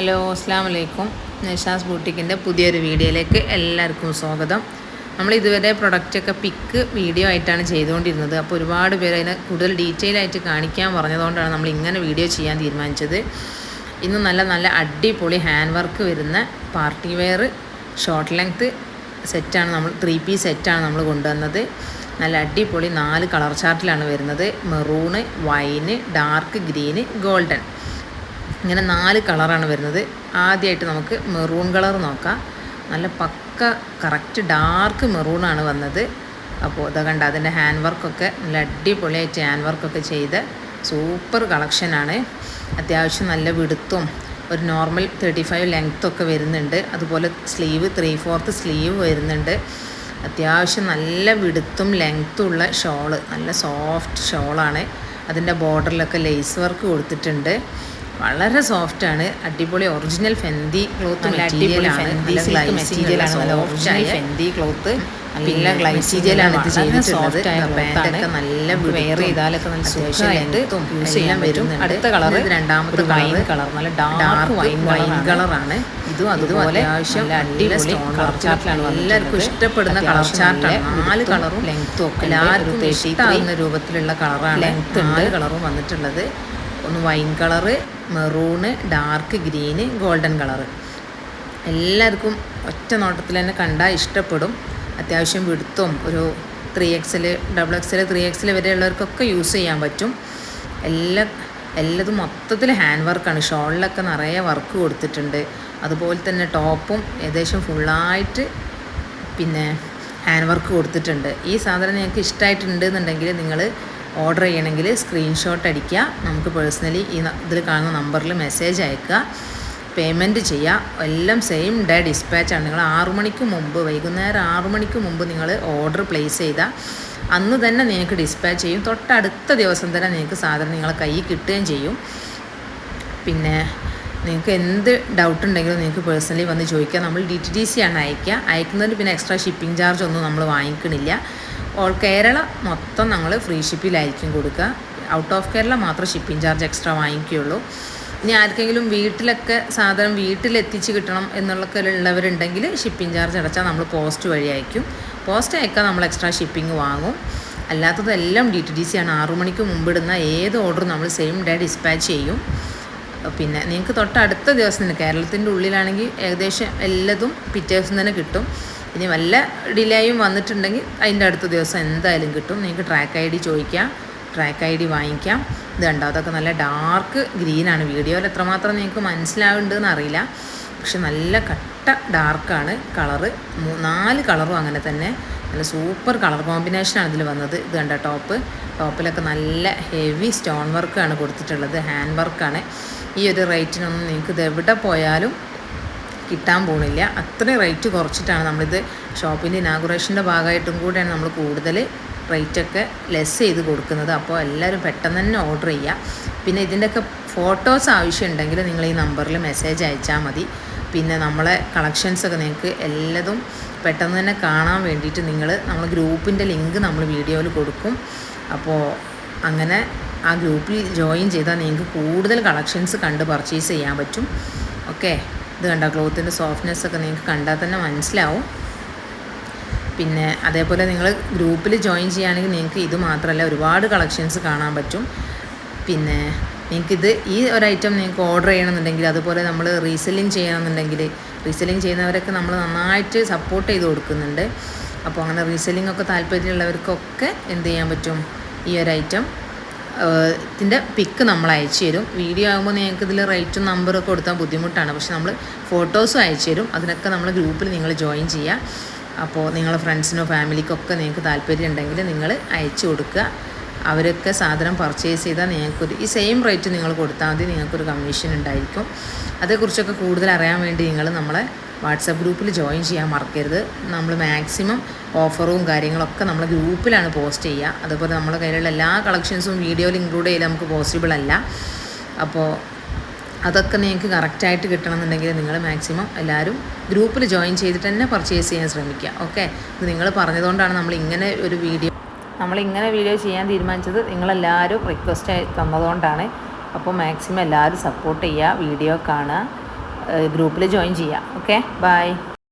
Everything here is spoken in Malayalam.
ഹലോ, അസ്സാം വലൈക്കും. നിഷാസ് ബൂട്ടിക്കിൻ്റെ പുതിയൊരു വീഡിയോയിലേക്ക് എല്ലാവർക്കും സ്വാഗതം. നമ്മൾ ഇതുവരെ പ്രൊഡക്റ്റൊക്കെ പിക്ക് വീഡിയോ ആയിട്ടാണ് ചെയ്തുകൊണ്ടിരുന്നത്. അപ്പോൾ ഒരുപാട് പേര് അതിനെ കൂടുതൽ ഡീറ്റെയിൽ ആയിട്ട് കാണിക്കാൻ പറഞ്ഞതുകൊണ്ടാണ് നമ്മൾ ഇങ്ങനെ വീഡിയോ ചെയ്യാൻ തീരുമാനിച്ചത്. ഇന്ന് നല്ല നല്ല അടിപൊളി ഹാൻഡ് വർക്ക് വരുന്ന പാർട്ടി വെയർ ഷോർട്ട് ലെങ്ത്ത് സെറ്റാണ്, നമ്മൾ 3 പീസ് സെറ്റാണ് നമ്മൾ കൊണ്ടുവന്നത്. നല്ല അടിപൊളി 4 കളർ ചാർട്ടിലാണ് വരുന്നത്. Maroon, wine, dark green, golden, ഇങ്ങനെ 4 കളറാണ് വരുന്നത്. ആദ്യമായിട്ട് നമുക്ക് മെറൂൺ കളർ നോക്കാം. നല്ല പക്ക കറക്റ്റ് ഡാർക്ക് മെറൂണാണ് വന്നത്. അപ്പോൾ ഇതാ കണ്ട, അതിൻ്റെ ഹാൻഡ് വർക്കൊക്കെ നല്ല അടിപൊളിയായിട്ട് ഹാൻഡ് വർക്കൊക്കെ ചെയ്ത് സൂപ്പർ കളക്ഷനാണ്. അത്യാവശ്യം നല്ല വിടുത്തും ഒരു നോർമൽ 35 ലെങ്ത്തൊക്കെ വരുന്നുണ്ട്. അതുപോലെ സ്ലീവ് 3/4 സ്ലീവ് വരുന്നുണ്ട്. അത്യാവശ്യം നല്ല വിടുത്തും ലെങ്ത്തുള്ള ഷോള്, നല്ല സോഫ്റ്റ് ഷോളാണ്. അതിൻ്റെ ബോർഡറിലൊക്കെ ലേസ് വർക്ക് കൊടുത്തിട്ടുണ്ട്. വളരെ സോഫ്റ്റാണ്. അടിപൊളി ഒറിജിനൽ ഫെന്തി ക്ലോത്ത് മെറ്റീരിയലാണ്. ഒറിജിനൽ ഫെന്തി ക്ലോത്ത് നല്ല ഗ്ലൈസീരിയലാണ് ഇത് ചെയ്തിട്ടുള്ളത്. പാൻറ്റൊക്കെ നല്ല വെയർ ചെയ്താലൊക്കെ നല്ല സുഖമായിട്ട് യൂസ് ചെയ്യാൻ വരും. അടുത്ത കളർ രണ്ടാമത്തെ വൈൻ കളർ, നല്ല ഡാർക്ക് വൈൻ കളറാണ്. ഇതും അതുപോലെ അത്യാവശ്യം അടിപൊളി കളർ ചാർട്ടിലാണ്. എല്ലാവർക്കും ഇഷ്ടപ്പെടുന്ന കളർ ചാർട്ടാണ്. 4 കളറും ലെങ്ത്തും ഒക്കെ എല്ലാവർക്കും ഇഷ്ടമാകുന്ന രൂപത്തിലുള്ള കളറാണ്. ലെങ്ത്ത് 4 കളറും വന്നിട്ടുള്ളത്. ഒന്ന് wine colour, maroon, dark green, golden colour. എല്ലാവർക്കും ഒറ്റ നോട്ടത്തിൽ തന്നെ കണ്ടാൽ ഇഷ്ടപ്പെടും. അത്യാവശ്യം വിടുത്തും ഒരു 3XL, XXL, 3XL വരെയുള്ളവർക്കൊക്കെ യൂസ് ചെയ്യാൻ പറ്റും. എല്ലാതും മൊത്തത്തിൽ ഹാൻഡ് വർക്കാണ്. ഷോളിലൊക്കെ നിറയെ വർക്ക് കൊടുത്തിട്ടുണ്ട്. അതുപോലെ തന്നെ ടോപ്പും ഏകദേശം ഫുള്ളായിട്ട് പിന്നെ ഹാൻഡ് വർക്ക് കൊടുത്തിട്ടുണ്ട്. ഈ സാധനം നിങ്ങൾക്ക് ഇഷ്ടമായിട്ടുണ്ട് എന്നുണ്ടെങ്കിൽ നിങ്ങൾ ഓർഡർ ചെയ്യണമെങ്കിൽ സ്ക്രീൻഷോട്ട് അടിക്കുക. നമുക്ക് പേഴ്സണലി ഈ ഇതിൽ കാണുന്ന നമ്പറിൽ മെസ്സേജ് അയക്കുക, പേയ്മെൻറ്റ് ചെയ്യുക. എല്ലാം സെയിം ഡേ ഡിസ്പാച്ചാണ്. നിങ്ങൾ 6 മണിക്ക് മുമ്പ്, വൈകുന്നേരം 6 മണിക്ക് മുമ്പ് നിങ്ങൾ ഓർഡർ പ്ലേസ് ചെയ്താൽ അന്ന് തന്നെ നിങ്ങൾക്ക് ഡിസ്പാച്ച് ചെയ്യും. തൊട്ടടുത്ത ദിവസം തന്നെ നിങ്ങൾക്ക് സാധനം നിങ്ങളെ കയ്യിൽ കിട്ടുകയും ചെയ്യും. പിന്നെ നിങ്ങൾക്ക് എന്ത് ഡൗട്ട് ഉണ്ടെങ്കിലും നിങ്ങൾക്ക് പേഴ്സണലി വന്ന് ചോദിക്കുക. നമ്മൾ DTDC ആണ് അയക്കുന്നതിന് പിന്നെ എക്സ്ട്രാ ഷിപ്പിംഗ് ചാർജ് ഒന്നും നമ്മൾ വാങ്ങിക്കണില്ല. ഓൾ കേരള മൊത്തം നമ്മൾ ഫ്രീ ഷിപ്പിലായിരിക്കും കൊടുക്കുക. ഔട്ട് ഓഫ് കേരള മാത്രം ഷിപ്പിംഗ് ചാർജ് എക്സ്ട്രാ വാങ്ങിക്കുകയുള്ളൂ. ഇനി ആർക്കെങ്കിലും വീട്ടിലൊക്കെ സാധനം വീട്ടിലെത്തിച്ച് കിട്ടണം എന്നുള്ളൊക്കെ ഉള്ളവരുണ്ടെങ്കിൽ ഷിപ്പിംഗ് ചാർജ് അടച്ചാൽ നമ്മൾ പോസ്റ്റ് വഴി അയക്കും. പോസ്റ്റ് അയക്കാൻ നമ്മൾ എക്സ്ട്രാ ഷിപ്പിംഗ് വാങ്ങും. അല്ലാത്തതെല്ലാം DTDC ആണ്. 6 മണിക്ക് മുമ്പിടുന്ന ഏത് ഓർഡറും നമ്മൾ സെയിം ഡേ ഡിസ്പാച്ച് ചെയ്യും. പിന്നെ നിങ്ങൾക്ക് തൊട്ടടുത്ത ദിവസം തന്നെ, കേരളത്തിൻ്റെ ഉള്ളിലാണെങ്കിൽ ഏകദേശം എല്ലാതും പിറ്റേ ദിവസം തന്നെ കിട്ടും. ഇനി വല്ല ഡിലേയും വന്നിട്ടുണ്ടെങ്കിൽ അതിൻ്റെ അടുത്ത ദിവസം എന്തായാലും കിട്ടും. നിങ്ങൾക്ക് ട്രാക്ക് ID ചോദിക്കാം, ട്രാക്ക് ID വാങ്ങിക്കാം. ഇത് കണ്ടോ, അതൊക്കെ നല്ല ഡാർക്ക് ഗ്രീനാണ്. വീഡിയോയിൽ എത്രമാത്രം നിങ്ങൾക്ക് മനസ്സിലാവുന്നുണ്ടെന്ന് അറിയില്ല, പക്ഷെ നല്ല കട്ട ഡാർക്കാണ് കളറ്. 4 കളറും അങ്ങനെ തന്നെ നല്ല സൂപ്പർ കളർ കോമ്പിനേഷനാണ് ഇതിൽ വന്നത്. ഇത് കണ്ടോ, ടോപ്പിലൊക്കെ നല്ല ഹെവി സ്റ്റോൺ വർക്കാണ് കൊടുത്തിട്ടുള്ളത്. ഹാൻഡ് വർക്കാണ്. ഈ ഒരു റേറ്റിനൊന്നും നിങ്ങൾക്ക് ഇത് എവിടെ പോയാലും കിട്ടാൻ പോണില്ല. അത്രയും റേറ്റ് കുറച്ചിട്ടാണ് നമ്മളിത് ഷോപ്പിൻ്റെ ഇനാഗുറേഷൻ്റെ ഭാഗമായിട്ടും കൂടെയാണ് നമ്മൾ കൂടുതൽ റേറ്റൊക്കെ ലെസ് ചെയ്ത് കൊടുക്കുന്നത്. അപ്പോൾ എല്ലാവരും പെട്ടെന്ന് തന്നെ ഓർഡർ ചെയ്യുക. പിന്നെ ഇതിൻ്റെയൊക്കെ ഫോട്ടോസ് ആവശ്യമുണ്ടെങ്കിൽ നിങ്ങൾ ഈ നമ്പറിൽ മെസ്സേജ് അയച്ചാൽ മതി. പിന്നെ നമ്മളെ കളക്ഷൻസൊക്കെ നിങ്ങൾക്ക് എല്ലാതും പെട്ടെന്ന് തന്നെ കാണാൻ വേണ്ടിയിട്ട് നമ്മൾ ഗ്രൂപ്പിൻ്റെ ലിങ്ക് നമ്മൾ വീഡിയോയിൽ കൊടുക്കും. അപ്പോൾ അങ്ങനെ ആ ഗ്രൂപ്പിൽ ജോയിൻ ചെയ്താൽ നിങ്ങൾക്ക് കൂടുതൽ കളക്ഷൻസ് കണ്ട് പർച്ചേസ് ചെയ്യാൻ പറ്റും. ഓക്കെ, ഇത് കണ്ട ക്ലോത്തിൻ്റെ സോഫ്റ്റ്നെസ്സൊക്കെ നിങ്ങൾക്ക് കണ്ടാൽ തന്നെ മനസ്സിലാവും. പിന്നെ അതേപോലെ നിങ്ങൾ ഗ്രൂപ്പിൽ ജോയിൻ ചെയ്യുകയാണെങ്കിൽ നിങ്ങൾക്ക് ഇത് മാത്രമല്ല ഒരുപാട് കളക്ഷൻസ് കാണാൻ പറ്റും. പിന്നെ നിങ്ങൾക്കിത് ഈ ഒരു ഐറ്റം നിങ്ങൾക്ക് ഓർഡർ ചെയ്യണമെന്നുണ്ടെങ്കിൽ, അതുപോലെ നമ്മൾ റീസെല്ലിങ് ചെയ്യണമെന്നുണ്ടെങ്കിൽ, റീസെല്ലിങ് ചെയ്യുന്നവരൊക്കെ നമ്മൾ നന്നായിട്ട് സപ്പോർട്ട് ചെയ്ത് കൊടുക്കുന്നുണ്ട്. അപ്പോൾ അങ്ങനെ റീസെല്ലിംഗ് ഒക്കെ താല്പര്യമുള്ളവർക്കൊക്കെ എന്ത് ചെയ്യാൻ പറ്റും, ഈ ഒരു ഐറ്റം ഇതിൻ്റെ പിക്ക് നമ്മൾ അയച്ചു തരും. വീഡിയോ ആകുമ്പോൾ നിങ്ങൾക്ക് ഇതിൽ റേറ്റും നമ്പറൊക്കെ കൊടുത്താൽ ബുദ്ധിമുട്ടാണ്, പക്ഷെ നമ്മൾ ഫോട്ടോസും അയച്ചു തരും. അതിനൊക്കെ നമ്മൾ ഗ്രൂപ്പിൽ നിങ്ങൾ ജോയിൻ ചെയ്യുക. അപ്പോൾ നിങ്ങളെ ഫ്രണ്ട്സിനോ ഫാമിലിക്കൊക്കെ നിങ്ങൾക്ക് താല്പര്യം ഉണ്ടെങ്കിൽ നിങ്ങൾ അയച്ചു കൊടുക്കുക. അവരൊക്കെ സാധനം പർച്ചേസ് ചെയ്താൽ ഈ സെയിം റേറ്റ് നിങ്ങൾ കൊടുത്താൽ മതി, നിങ്ങൾക്കൊരു കമ്മീഷൻ ഉണ്ടായിരിക്കും. അതേക്കുറിച്ചൊക്കെ കൂടുതൽ അറിയാൻ വേണ്ടി നിങ്ങൾ നമ്മളെ വാട്സപ്പ് ഗ്രൂപ്പിൽ ജോയിൻ ചെയ്യാൻ മറക്കരുത്. നമ്മൾ മാക്സിമം ഓഫറും കാര്യങ്ങളൊക്കെ നമ്മൾ ഗ്രൂപ്പിലാണ് പോസ്റ്റ് ചെയ്യുക. അതുപോലെ നമ്മുടെ കയ്യിലുള്ള എല്ലാ കളക്ഷൻസും വീഡിയോയിൽ ഇൻക്ലൂഡ് ചെയ്താൽ നമുക്ക് പോസിബിൾ അല്ല. അപ്പോൾ അതൊക്കെ നിങ്ങൾക്ക് കറക്റ്റായിട്ട് കിട്ടണമെന്നുണ്ടെങ്കിൽ നിങ്ങൾ മാക്സിമം എല്ലാവരും ഗ്രൂപ്പിൽ ജോയിൻ ചെയ്തിട്ട് തന്നെ പർച്ചേസ് ചെയ്യാൻ ശ്രമിക്കുക. ഓക്കെ, ഇത് നിങ്ങൾ പറഞ്ഞതുകൊണ്ടാണ് നമ്മളിങ്ങനെ വീഡിയോ ചെയ്യാൻ തീരുമാനിച്ചത്. നിങ്ങളെല്ലാവരും റിക്വസ്റ്റ് തന്നതുകൊണ്ടാണ്. അപ്പോൾ മാക്സിമം എല്ലാവരും സപ്പോർട്ട് ചെയ്യുക, വീഡിയോ കാണുക. ഗ്രൂപ്പിൽ ജോയിൻ ചെയ്യാം. Okay, by.